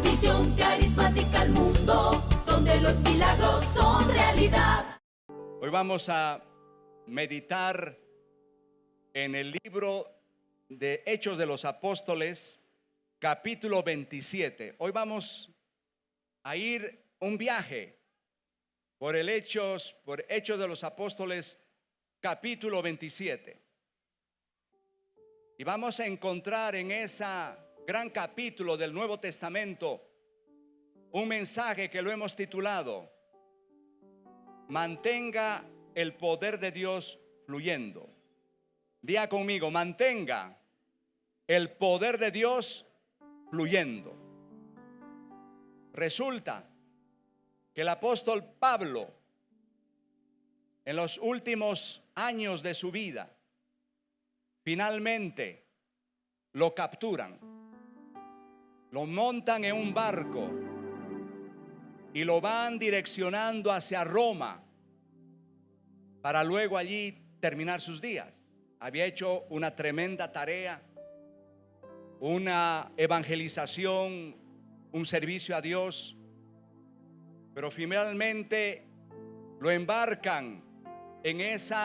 Misión carismática al mundo, donde los milagros son realidad. Hoy vamos a meditar en el libro de Hechos de los Apóstoles, capítulo 27. Hoy vamos a ir un viaje por Hechos de los Apóstoles, capítulo 27. Y vamos a encontrar en ese gran capítulo del Nuevo Testamento un mensaje que lo hemos titulado: mantenga el poder de Dios fluyendo. Diga conmigo: mantenga el poder de Dios fluyendo. Resulta que el apóstol Pablo, en los últimos años de su vida, finalmente lo capturan, lo montan en un barco y lo van direccionando hacia Roma para luego allí terminar sus días. Había hecho una tremenda tarea, una evangelización, un servicio a Dios, pero finalmente lo embarcan en ese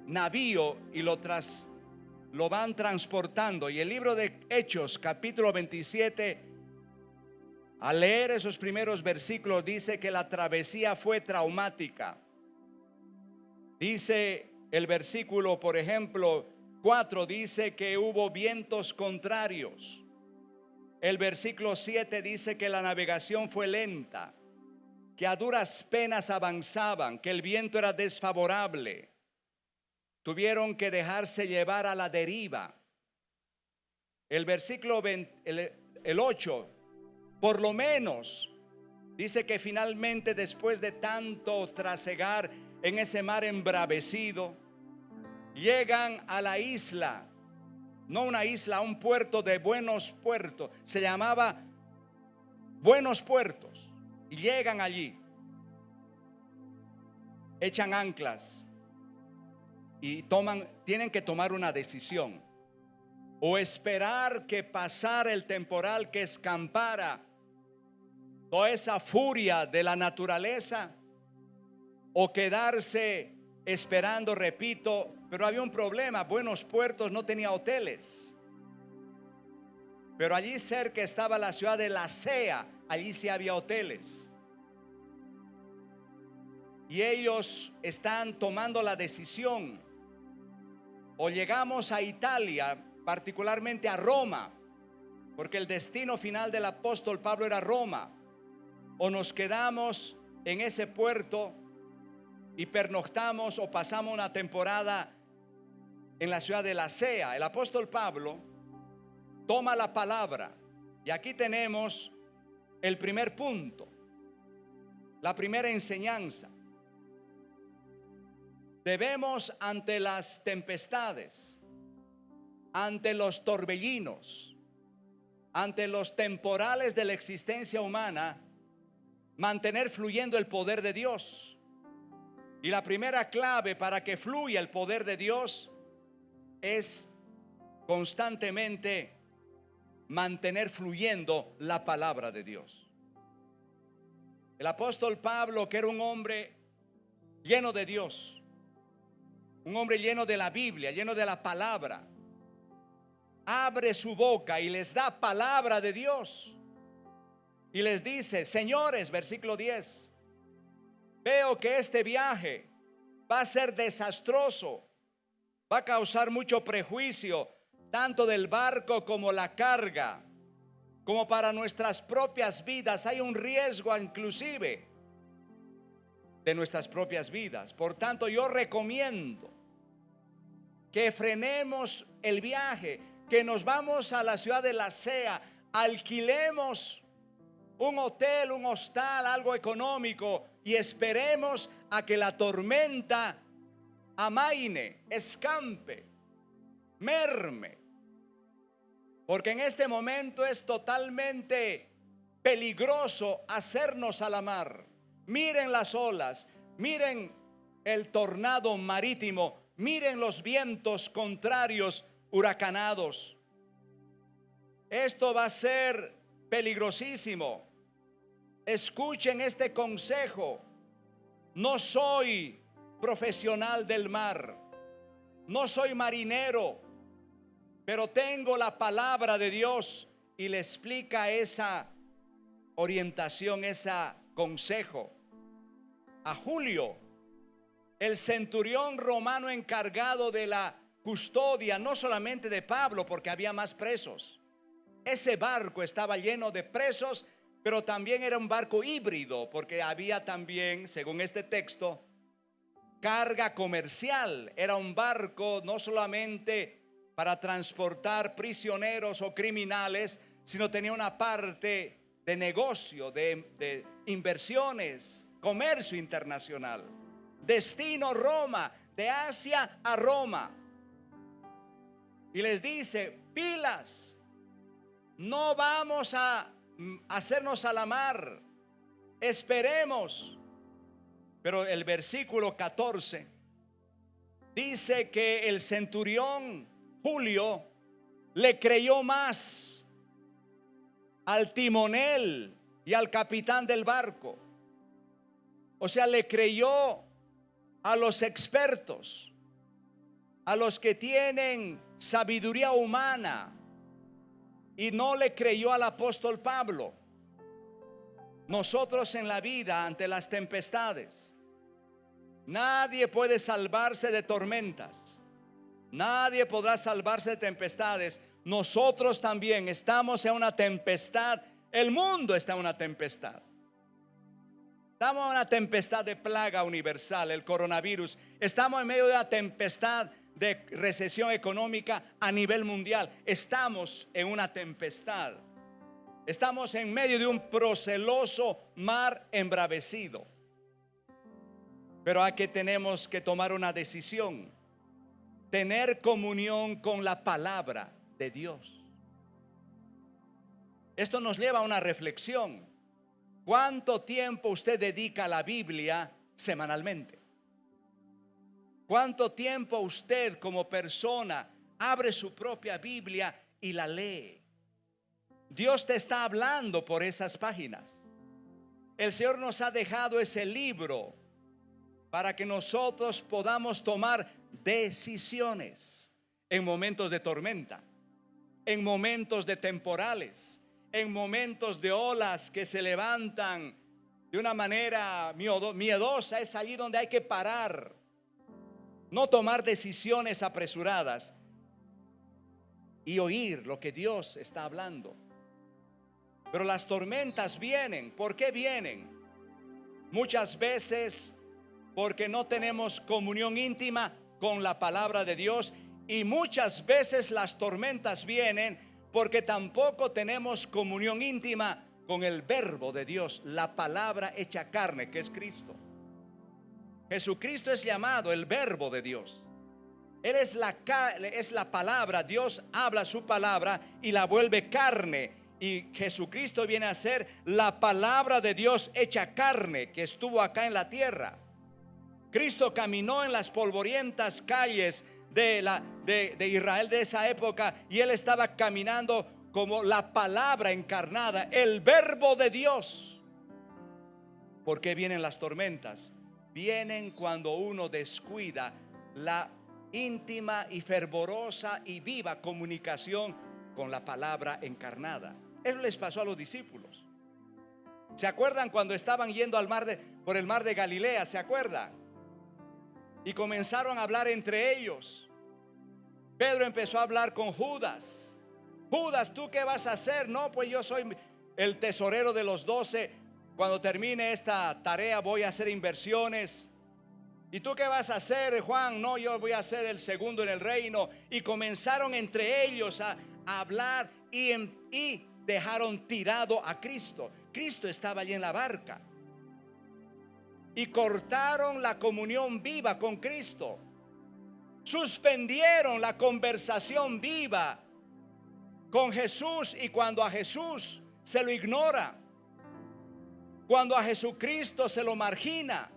navío y lo van transportando. Y el libro de Hechos, capítulo 27, al leer esos primeros versículos, dice que la travesía fue traumática. Dice el versículo, por ejemplo, 4, dice que hubo vientos contrarios. El versículo 7 dice que la navegación fue lenta, que a duras penas avanzaban, que el viento era desfavorable. Tuvieron que dejarse llevar a la deriva. El versículo 8, por lo menos, dice que finalmente, después de tanto trasegar en ese mar embravecido, llegan a la isla, no una isla, un puerto de Buenos Puertos, se llamaba Buenos Puertos, y llegan allí, echan anclas y tienen que tomar una decisión: o esperar que pasara el temporal, que escampara toda esa furia de la naturaleza, o quedarse esperando, repito. Pero había un problema: Buenos Puertos no tenía hoteles, pero allí cerca estaba la ciudad de Lasea, allí sí había hoteles. Y ellos están tomando la decisión: o llegamos a Italia, particularmente a Roma, porque el destino final del apóstol Pablo era Roma, o nos quedamos en ese puerto y pernoctamos o pasamos una temporada en la ciudad de Lasea. El apóstol Pablo toma la palabra, y aquí tenemos el primer punto, la primera enseñanza. Debemos, ante las tempestades, ante los torbellinos, ante los temporales de la existencia humana, mantener fluyendo el poder de Dios. Y la primera clave para que fluya el poder de Dios es constantemente mantener fluyendo la palabra de Dios. El apóstol Pablo, que era un hombre lleno de Dios, un hombre lleno de la Biblia, lleno de la palabra, abre su boca y les da palabra de Dios y les dice: señores, versículo 10, veo que este viaje va a ser desastroso, va a causar mucho prejuicio, tanto del barco como la carga, como para nuestras propias vidas. Hay un riesgo inclusive de nuestras propias vidas. Por tanto, yo recomiendo que frenemos el viaje, que nos vamos a la ciudad de Lasea, alquilemos un hotel, un hostal, algo económico, y esperemos a que la tormenta amaine, escampe, merme, porque en este momento es totalmente peligroso hacernos a la mar. Miren las olas, miren el tornado marítimo, miren los vientos contrarios huracanados. Esto va a ser peligrosísimo. Escuchen este consejo. No soy profesional del mar, no soy marinero, pero tengo la palabra de Dios y le explica esa orientación, ese consejo a Julio, el centurión romano encargado de la custodia, no solamente de Pablo, porque había más presos. Ese barco estaba lleno de presos, pero también era un barco híbrido, porque había también, según este texto, carga comercial. Era un barco no solamente para transportar prisioneros o criminales, sino tenía una parte de negocio, de inversiones, comercio internacional. Destino Roma, de Asia a Roma. Y les dice: pilas, no vamos a hacernos a la mar, esperemos. Pero el versículo 14 dice que el centurión Julio le creyó más al timonel y al capitán del barco. O sea, le creyó a los expertos, a los que tienen sabiduría humana, y no le creyó al apóstol Pablo. Nosotros en la vida, ante las tempestades, nadie puede salvarse de tormentas, nadie podrá salvarse de tempestades. Nosotros también estamos en una tempestad. El mundo está en una tempestad. Estamos en una tempestad de plaga universal, el coronavirus. Estamos en medio de una tempestad de recesión económica a nivel mundial. Estamos en una tempestad. Estamos en medio de un proceloso mar embravecido. Pero aquí tenemos que tomar una decisión: tener comunión con la palabra de Dios. Esto nos lleva a una reflexión. ¿Cuánto tiempo usted dedica a la Biblia semanalmente? ¿Cuánto tiempo usted como persona abre su propia Biblia y la lee? Dios te está hablando por esas páginas. El Señor nos ha dejado ese libro para que nosotros podamos tomar decisiones en momentos de tormenta, en momentos de temporales, en momentos de olas que se levantan de una manera miedosa. Es allí donde hay que parar, no tomar decisiones apresuradas y oír lo que Dios está hablando. Pero las tormentas vienen. ¿Por qué vienen? Muchas veces porque no tenemos comunión íntima con la palabra de Dios, y muchas veces las tormentas vienen porque tampoco tenemos comunión íntima con el verbo de Dios, la palabra hecha carne, que es Cristo. Jesucristo es llamado el verbo de Dios. Él es la palabra. Dios habla su palabra y la vuelve carne. Y Jesucristo viene a ser la palabra de Dios hecha carne, que estuvo acá en la tierra. Cristo caminó en las polvorientas calles de Israel de esa época, y Él estaba caminando como la palabra encarnada, el verbo de Dios. ¿Por qué vienen las tormentas? Vienen cuando uno descuida la íntima y fervorosa y viva comunicación con la palabra encarnada. Eso les pasó a los discípulos. ¿Se acuerdan cuando estaban yendo por el mar de Galilea? ¿Se acuerdan? Y comenzaron a hablar entre ellos. Pedro empezó a hablar con Judas. Judas, ¿tú qué vas a hacer? No, pues yo soy el tesorero de los 12. Cuando termine esta tarea voy a hacer inversiones. ¿Y tú qué vas a hacer, Juan? No, yo voy a ser el segundo en el reino. Y comenzaron entre ellos a hablar y dejaron tirado a Cristo. Cristo estaba allí en la barca. Y cortaron la comunión viva con Cristo. Suspendieron la conversación viva con Jesús. Y cuando a Jesús se lo ignora, cuando a Jesucristo se lo margina,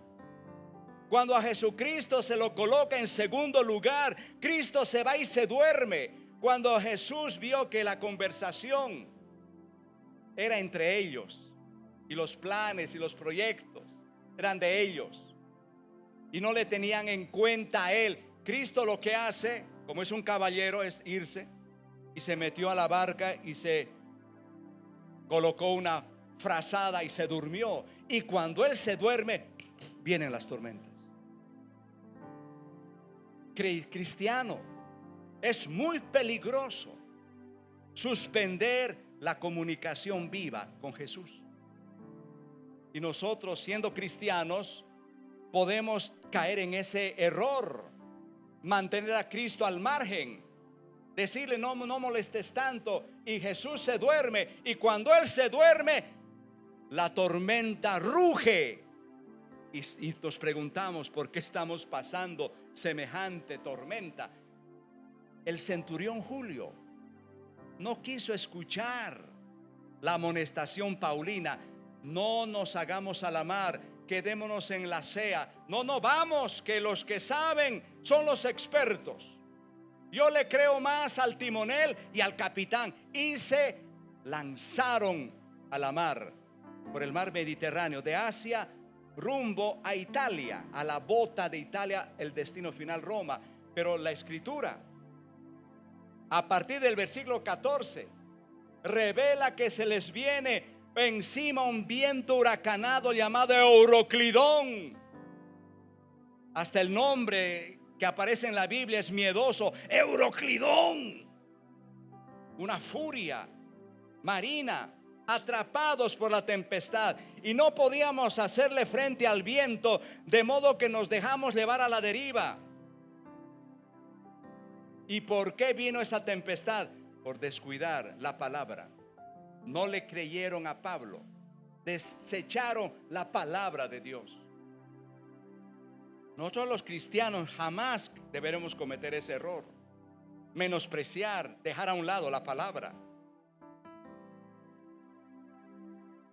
cuando a Jesucristo se lo coloca en segundo lugar, Cristo se va y se duerme. Cuando Jesús vio que la conversación era entre ellos, y los planes y los proyectos eran de ellos, y no le tenían en cuenta a él. Cristo lo que hace, como es un caballero, es irse, y se metió a la barca y se colocó una frazada y se durmió. Y cuando él se duerme, vienen las tormentas. Cristiano, es muy peligroso suspender la comunicación viva con Jesús. Y nosotros, siendo cristianos, podemos caer en ese error, mantener a Cristo al margen, decirle no molestes tanto, y Jesús se duerme, y cuando él se duerme, la tormenta ruge, y nos preguntamos por qué estamos pasando semejante tormenta. El centurión Julio no quiso escuchar la amonestación paulina: no nos hagamos a la mar, quedémonos en la sea. No, vamos, que los que saben son los expertos. Yo le creo más al timonel y al capitán. Y se lanzaron a la mar, por el mar Mediterráneo, de Asia rumbo a Italia, a la bota de Italia, el destino final Roma. Pero la escritura, a partir del versículo 14, revela que se les viene encima un viento huracanado llamado Euroclidón. Hasta el nombre que aparece en la Biblia es miedoso: Euroclidón. Una furia marina, atrapados por la tempestad, y no podíamos hacerle frente al viento, de modo que nos dejamos llevar a la deriva. ¿Y por qué vino esa tempestad? Por descuidar la palabra. No le creyeron a Pablo, desecharon la palabra de Dios. Nosotros los cristianos jamás deberemos cometer ese error: menospreciar, dejar a un lado la palabra.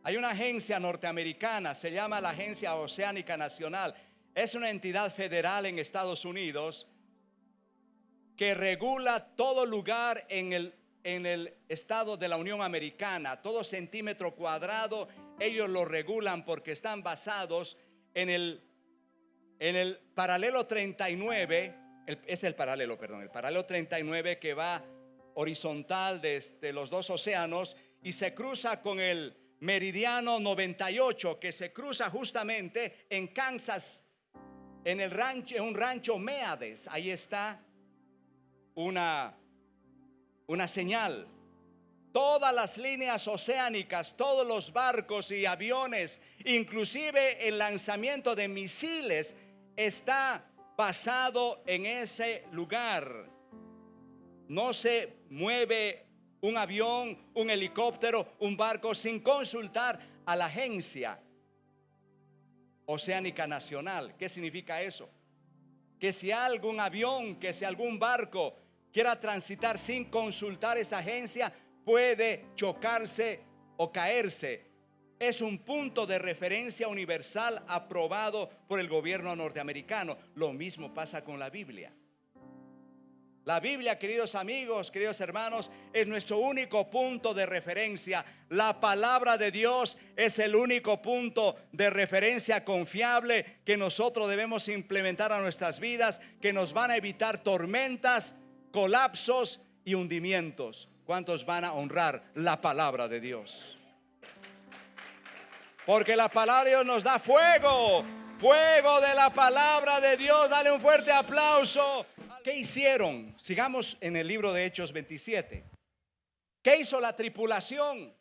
Hay una agencia norteamericana, se llama la Agencia Oceánica Nacional. Es una entidad federal en Estados Unidos que regula todo lugar en el estado de la Unión Americana. Todo centímetro cuadrado ellos lo regulan, porque están basados en el paralelo 39. El paralelo 39, que va horizontal desde los dos océanos y se cruza con el meridiano 98, que se cruza justamente en Kansas, en un rancho Meades. Ahí está una señal. Todas las líneas oceánicas, todos los barcos y aviones, inclusive el lanzamiento de misiles, está basado en ese lugar. No se mueve un avión, un helicóptero, un barco sin consultar a la Agencia Oceánica Nacional. ¿Qué significa eso? Que si algún avión, que si algún barco quiera transitar sin consultar esa agencia, puede chocarse o caerse. Es un punto de referencia universal aprobado por el gobierno norteamericano. Lo mismo pasa con la Biblia. La Biblia, queridos amigos, queridos hermanos, es nuestro único punto de referencia. La palabra de Dios es el único punto de referencia confiable que nosotros debemos implementar a nuestras vidas, que nos van a evitar tormentas, colapsos y hundimientos. ¿Cuántos van a honrar la palabra de Dios? Porque la palabra de Dios nos da fuego. Fuego de la palabra de Dios. Dale un fuerte aplauso. ¿Qué hicieron? Sigamos en el libro de Hechos 27. ¿Qué hizo la tripulación?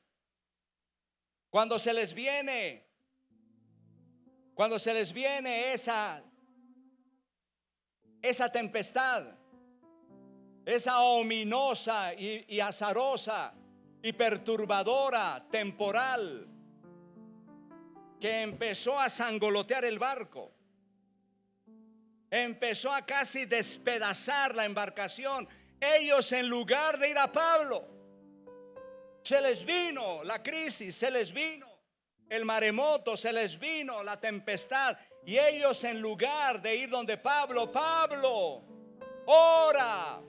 Cuando se les viene esa tempestad, esa ominosa y azarosa y perturbadora temporal, que empezó a sangolotear el barco, empezó a casi despedazar la embarcación. Ellos, en lugar de ir a Pablo, se les vino la crisis, se les vino el maremoto, se les vino la tempestad. Y ellos, en lugar de ir donde Pablo, ora,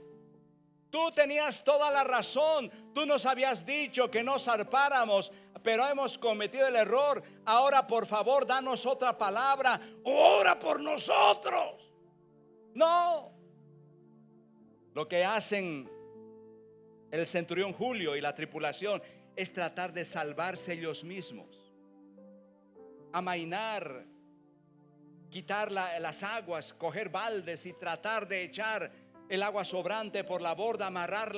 Tú tenías toda la razón. Tú nos habías dicho que no zarpáramos, pero hemos cometido el error. Ahora, por favor, danos otra palabra. Ora por nosotros. No. Lo que hacen el centurión Julio y la tripulación es tratar de salvarse ellos mismos. Amainar, quitar las aguas, coger baldes y tratar de echar el agua sobrante por la borda, amarrar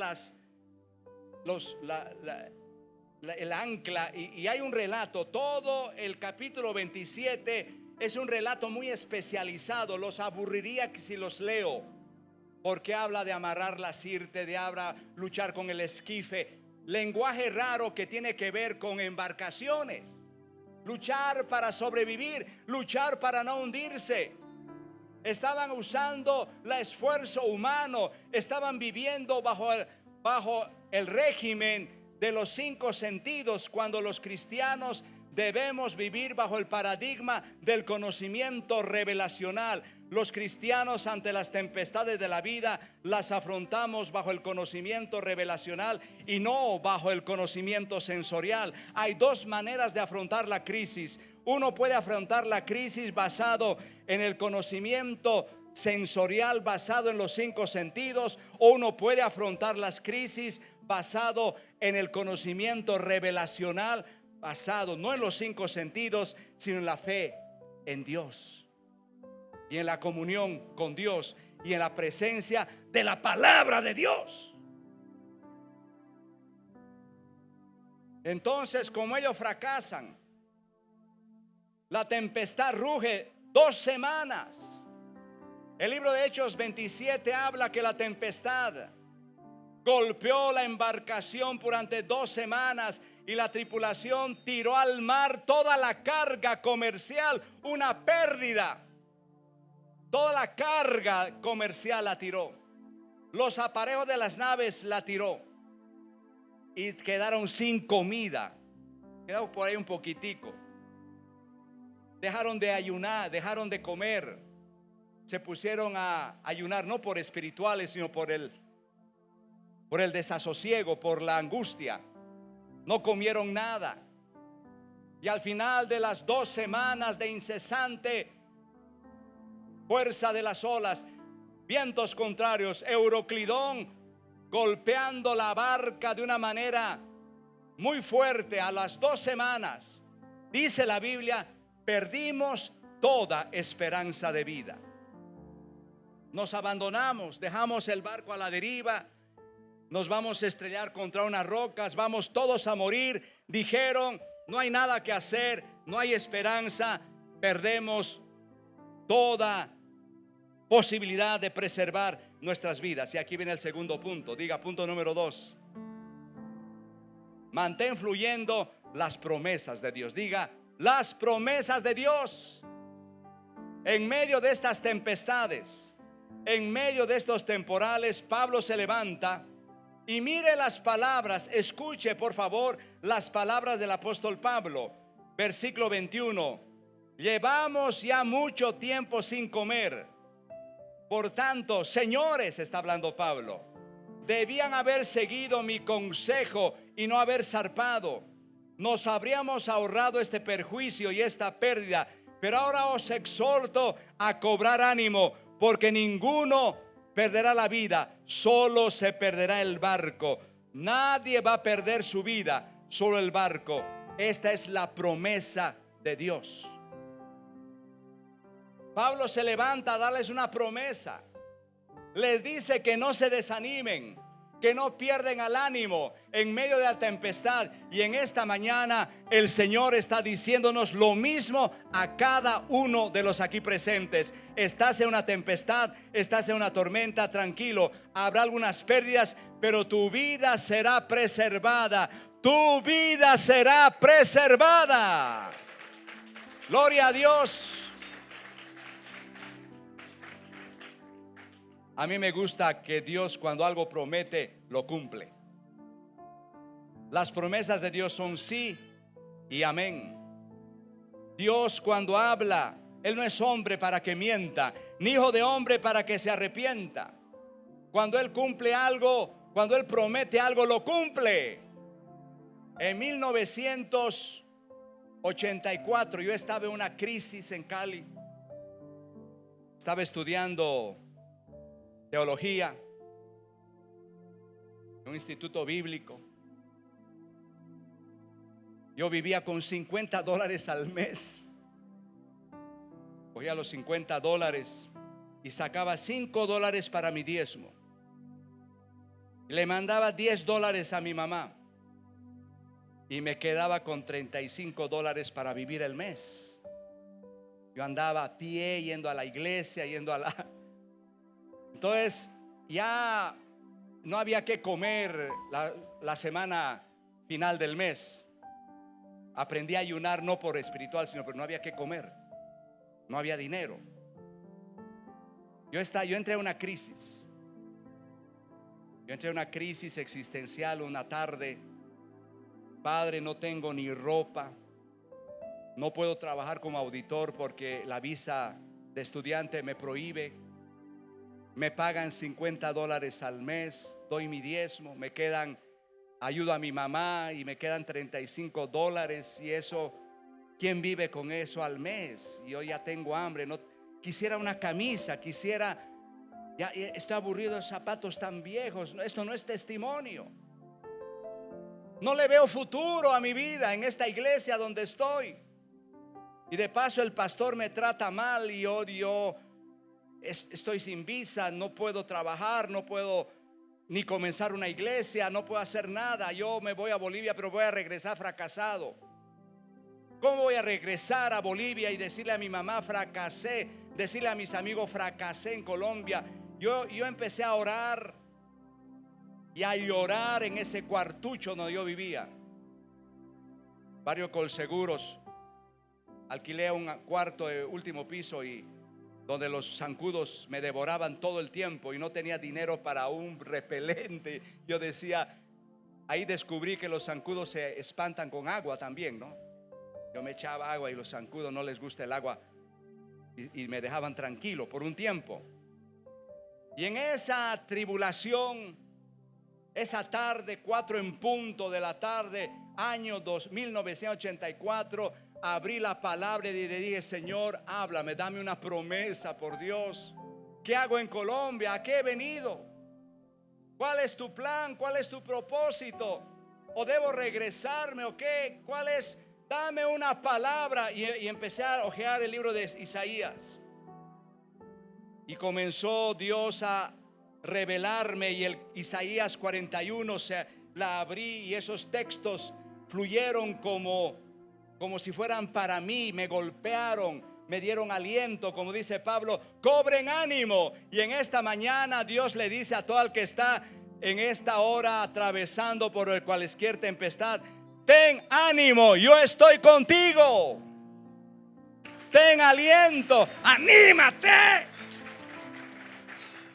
el ancla. Y hay un relato, todo el capítulo 27 es un relato muy especializado. Los aburriría si los leo, porque habla de amarrar la sirte, de luchar con el esquife, lenguaje raro que tiene que ver con embarcaciones, luchar para sobrevivir, luchar para no hundirse. Estaban usando el esfuerzo humano, estaban viviendo bajo el régimen de los 5 sentidos, cuando los cristianos debemos vivir bajo el paradigma del conocimiento revelacional. Los cristianos, ante las tempestades de la vida, las afrontamos bajo el conocimiento revelacional y no bajo el conocimiento sensorial. Hay 2 maneras de afrontar la crisis. Uno puede afrontar la crisis basado en el conocimiento sensorial, basado en los 5 sentidos, o uno puede afrontar las crisis basado en el conocimiento revelacional, basado no en los 5 sentidos, sino en la fe en Dios y en la comunión con Dios y en la presencia de la palabra de Dios. Entonces, como ellos fracasan, la tempestad ruge 2 semanas. El libro de Hechos 27 habla que la tempestad golpeó la embarcación durante 2 semanas y la tripulación tiró al mar toda la carga comercial, una pérdida. Toda la carga comercial la tiró. Los aparejos de las naves la tiró. Y quedaron sin comida. Quedaron por ahí un poquitico. Dejaron de ayunar, dejaron de comer. Se pusieron a ayunar, no por espirituales, sino por el desasosiego, por la angustia. No comieron nada. Y al final de las 2 semanas de incesante fuerza de las olas, vientos contrarios, Euroclidón golpeando la barca de una manera muy fuerte, a las 2 semanas, dice la Biblia, perdimos toda esperanza de vida. Nos abandonamos, dejamos el barco a la deriva, nos vamos a estrellar contra unas rocas, vamos todos a morir. Dijeron, no hay nada que hacer, no hay esperanza, perdemos toda posibilidad de preservar nuestras vidas. Y aquí viene el segundo punto. Diga, punto número 2. Mantén fluyendo las promesas de Dios. Diga, las promesas de Dios. En medio de estas tempestades, en medio de estos temporales, Pablo se levanta y mire las palabras. Escuche por favor las palabras del apóstol Pablo. Versículo 21. Llevamos ya mucho tiempo sin comer. Por tanto, señores, está hablando Pablo, debían haber seguido mi consejo y no haber zarpado. Nos habríamos ahorrado este perjuicio y esta pérdida. Pero ahora os exhorto a cobrar ánimo, porque ninguno perderá la vida, solo se perderá el barco. Nadie va a perder su vida, solo el barco. Esta es la promesa de Dios. Pablo se levanta a darles una promesa. Les dice que no se desanimen, que no pierden el ánimo en medio de la tempestad. Y en esta mañana el Señor está diciéndonos lo mismo a cada uno de los aquí presentes. Estás en una tempestad, estás en una tormenta, tranquilo. Habrá algunas pérdidas, pero tu vida será preservada. Tu vida será preservada. Gloria a Dios. A mí me gusta que Dios, cuando algo promete, lo cumple. Las promesas de Dios son sí y amén. Dios, cuando habla, Él no es hombre para que mienta, ni hijo de hombre para que se arrepienta. Cuando Él cumple algo, cuando Él promete algo, lo cumple. En 1984 yo estaba en una crisis en Cali. Estaba estudiando teología en un instituto bíblico. Yo vivía con $50 al mes. Cogía los $50 y sacaba $5 para mi diezmo. Le mandaba $10 a mi mamá y me quedaba con $35 para vivir el mes. Yo andaba a pie, yendo a la iglesia, Entonces ya no había que comer la semana final del mes. Aprendí a ayunar, no por espiritual, sino porque no había que comer. No había dinero. Yo entré en una crisis. Yo entré en una crisis existencial una tarde. Padre, no tengo ni ropa. No puedo trabajar como auditor porque la visa de estudiante me prohíbe. Me pagan $50 al mes. Doy mi diezmo. Me quedan, ayudo a mi mamá y me quedan $35. Y eso, ¿quién vive con eso al mes? Yo ya tengo hambre. No quisiera una camisa, ya estoy aburrido de zapatos tan viejos. Esto no es testimonio. No le veo futuro a mi vida en esta iglesia donde estoy. Y de paso el pastor me trata mal y yo estoy sin visa, no puedo trabajar, no puedo ni comenzar una iglesia, no puedo hacer nada. Yo me voy a Bolivia, pero voy a regresar fracasado. ¿Cómo voy a regresar a Bolivia y decirle a mi mamá fracasé? Decirle a mis amigos fracasé en Colombia. Yo empecé a orar y a llorar en ese cuartucho donde yo vivía, barrio Colseguros. Alquilé un cuarto de último piso y donde los zancudos me devoraban todo el tiempo y no tenía dinero para un repelente. Yo decía, ahí descubrí que los zancudos se espantan con agua también, ¿no? Yo me echaba agua y los zancudos no les gusta el agua y me dejaban tranquilo por un tiempo. Y en esa tribulación, esa tarde, 4 en punto de la tarde, año 1984, abrí la palabra y le dije, Señor, háblame, dame una promesa, por Dios. ¿Qué hago en Colombia? ¿A qué he venido? ¿Cuál es tu plan? ¿Cuál es tu propósito? ¿O debo regresarme o qué? ¿Cuál es? Dame una palabra. Y empecé a hojear el libro de Isaías. Y comenzó Dios a revelarme, y el Isaías 41 la abrí y esos textos fluyeron como si fueran para mí, me golpearon, me dieron aliento, como dice Pablo, cobren ánimo. Y en esta mañana Dios le dice a todo el que está en esta hora atravesando por cualquier tempestad, ten ánimo, yo estoy contigo. Ten aliento, anímate.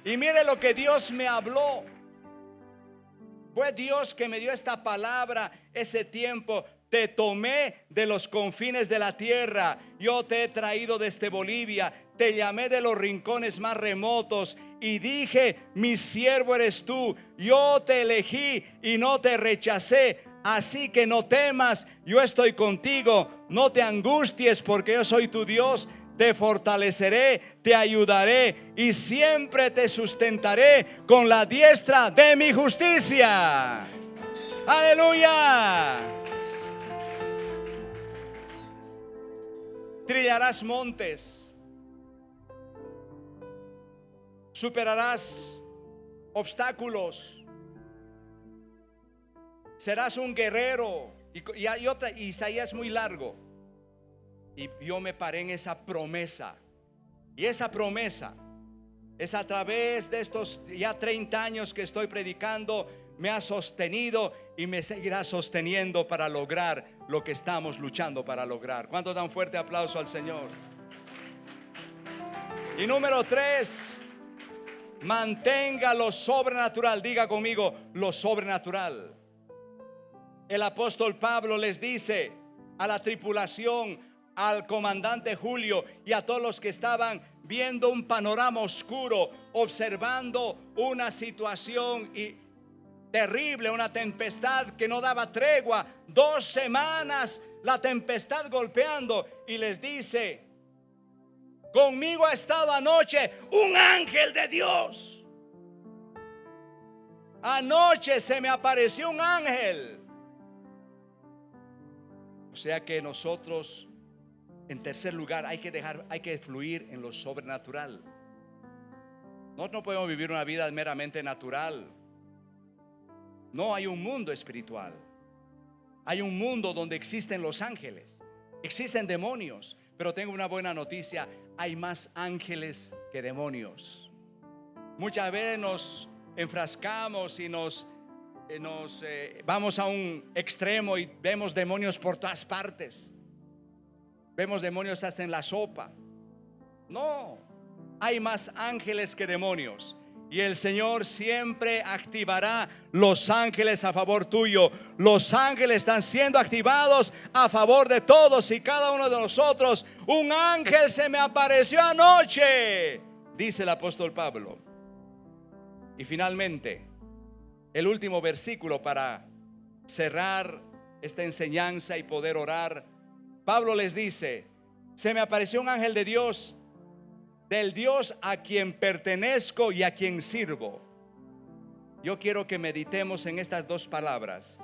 Y mire lo que Dios me habló. Fue Dios que me dio esta palabra ese tiempo. Te tomé de los confines de la tierra, yo te he traído desde Bolivia, te llamé de los rincones más remotos y dije, mi siervo eres tú, yo te elegí y no te rechacé, así que no temas, yo estoy contigo, no te angusties porque yo soy tu Dios, te fortaleceré, te ayudaré y siempre te sustentaré con la diestra de mi justicia. Aleluya. Trillarás montes, superarás obstáculos, serás un guerrero. Y otra, Isaías es muy largo. Y yo me paré en esa promesa. Y esa promesa es a través de estos ya 30 años que estoy predicando, me ha sostenido y me seguirá sosteniendo para lograr lo que estamos luchando para lograr. ¿Cuántos dan fuerte aplauso al Señor? Y número 3, mantenga lo sobrenatural. Diga conmigo, lo sobrenatural. El apóstol Pablo les dice a la tripulación, al comandante Julio y a todos los que estaban viendo un panorama oscuro, observando una situación terrible, una tempestad que no daba tregua, 2 semanas la tempestad golpeando, y les dice: conmigo ha estado anoche un ángel de Dios. Anoche se me apareció un ángel. O sea que nosotros, en tercer lugar, hay que fluir en lo sobrenatural. Nosotros no podemos vivir una vida meramente natural. No, hay un mundo espiritual. Hay un mundo donde existen los ángeles, existen demonios. Pero tengo una buena noticia: hay más ángeles que demonios. Muchas veces nos enfrascamos y nos vamos a un extremo y vemos demonios por todas partes. Vemos demonios hasta en la sopa. No, hay más ángeles que demonios. Y el Señor siempre activará los ángeles a favor tuyo. Los ángeles están siendo activados a favor de todos y cada uno de nosotros. Un ángel se me apareció anoche, dice el apóstol Pablo. Y finalmente, el último versículo para cerrar esta enseñanza y poder orar. Pablo les dice: se me apareció un ángel de Dios, del Dios a quien pertenezco y a quien sirvo. Yo quiero que meditemos en estas 2 palabras: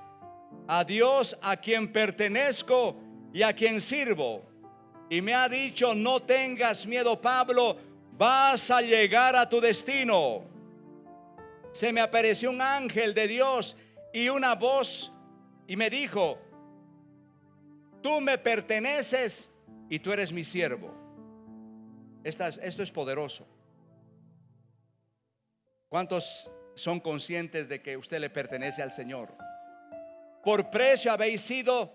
a Dios a quien pertenezco y a quien sirvo. Y me ha dicho: no tengas miedo, Pablo, vas a llegar a tu destino. Se me apareció un ángel de Dios y una voz, y me dijo: tú me perteneces y tú eres mi siervo. Esto es poderoso. ¿Cuántos son conscientes de que usted le pertenece al Señor? Por precio habéis sido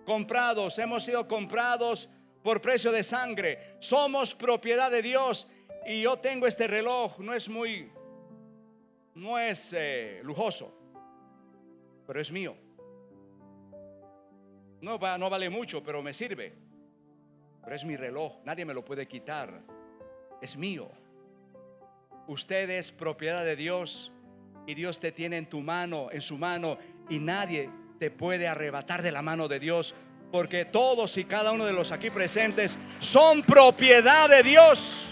comprados. Hemos sido comprados por precio de sangre. Somos propiedad de Dios. Y yo tengo este reloj. No es lujoso, pero es mío. No vale mucho, pero me sirve. Pero es mi reloj, nadie me lo puede quitar. Es mío. Usted es propiedad de Dios y Dios te tiene en su mano, y nadie te puede arrebatar de la mano de Dios, porque todos y cada uno de los aquí presentes son propiedad de Dios.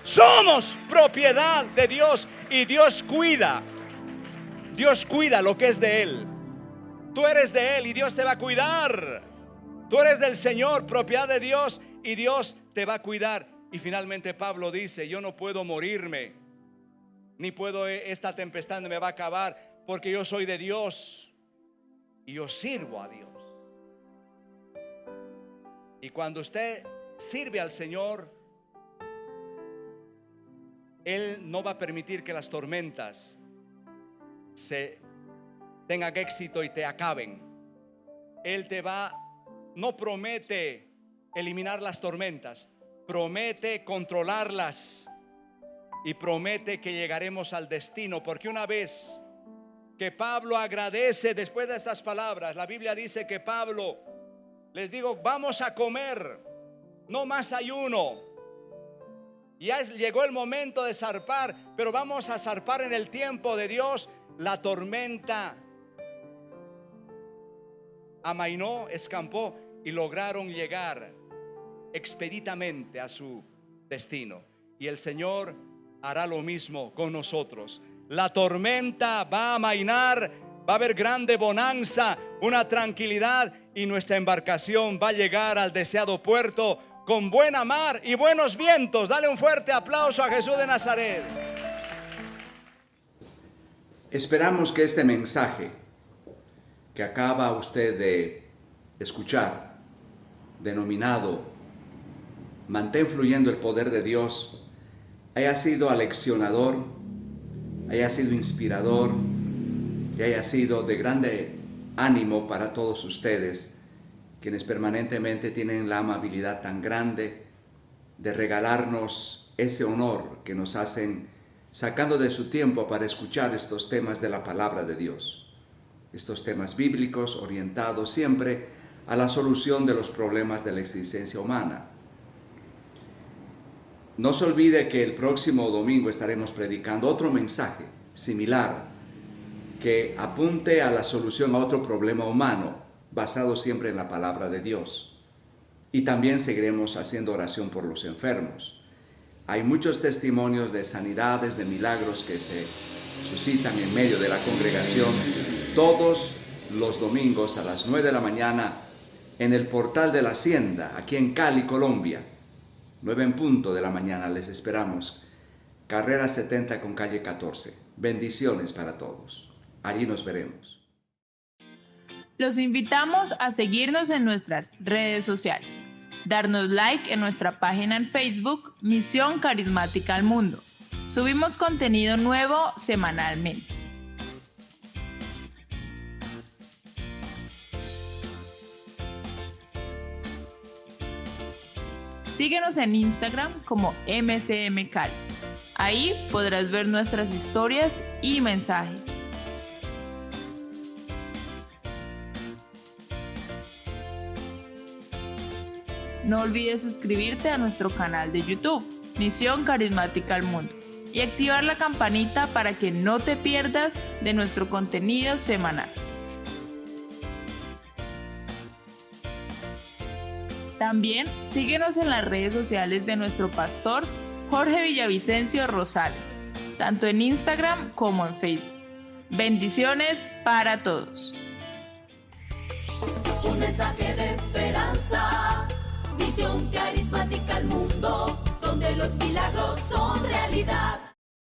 Somos propiedad de Dios y Dios cuida lo que es de Él. Tú eres de Él y Dios te va a cuidar. Tú eres del Señor, propiedad de Dios, y Dios te va a cuidar. Y finalmente Pablo dice: yo no puedo morirme, ni puedo, esta tempestad me va a acabar, porque yo soy de Dios y yo sirvo a Dios. Y cuando usted sirve al Señor, Él no va a permitir que las tormentas tengan éxito y te acaben. Él no promete eliminar las tormentas, promete controlarlas y promete que llegaremos al destino. Porque una vez que Pablo agradece, después de estas palabras, la Biblia dice que Pablo les digo: vamos a comer, no más ayuno. Ya llegó el momento de zarpar, pero vamos a zarpar en el tiempo de Dios. La tormenta amainó, escampó, y lograron llegar expeditamente a su destino. Y el Señor hará lo mismo con nosotros. La tormenta va a amainar, va a haber grande bonanza, una tranquilidad, y nuestra embarcación va a llegar al deseado puerto con buena mar y buenos vientos. Dale un fuerte aplauso a Jesús de Nazaret. Esperamos que este mensaje que acaba usted de escuchar, denominado Mantén fluyendo el poder de Dios, haya sido aleccionador, haya sido inspirador y haya sido de grande ánimo para todos ustedes, quienes permanentemente tienen la amabilidad tan grande de regalarnos ese honor que nos hacen, sacando de su tiempo para escuchar estos temas de la palabra de Dios, estos temas bíblicos orientados siempre a la solución de los problemas de la existencia humana. No se olvide que el próximo domingo estaremos predicando otro mensaje similar que apunte a la solución a otro problema humano, basado siempre en la palabra de Dios. Y también seguiremos haciendo oración por los enfermos. Hay muchos testimonios de sanidades, de milagros que se suscitan en medio de la congregación todos los domingos a las 9 de la mañana en el Portal de la Hacienda, aquí en Cali, Colombia. 9 en punto de la mañana les esperamos. Carrera 70 con calle 14. Bendiciones para todos. Allí nos veremos. Los invitamos a seguirnos en nuestras redes sociales, darnos like en nuestra página en Facebook, Misión Carismática al Mundo. Subimos contenido nuevo semanalmente. Síguenos en Instagram como MCM Cali. Ahí podrás ver nuestras historias y mensajes. No olvides suscribirte a nuestro canal de YouTube, Misión Carismática al Mundo, y activar la campanita para que no te pierdas de nuestro contenido semanal. También síguenos en las redes sociales de nuestro pastor Jorge Villavicencio Rosales, tanto en Instagram como en Facebook. Bendiciones para todos. Un mensaje de esperanza, Misión Carismática al Mundo, donde los milagros son realidad.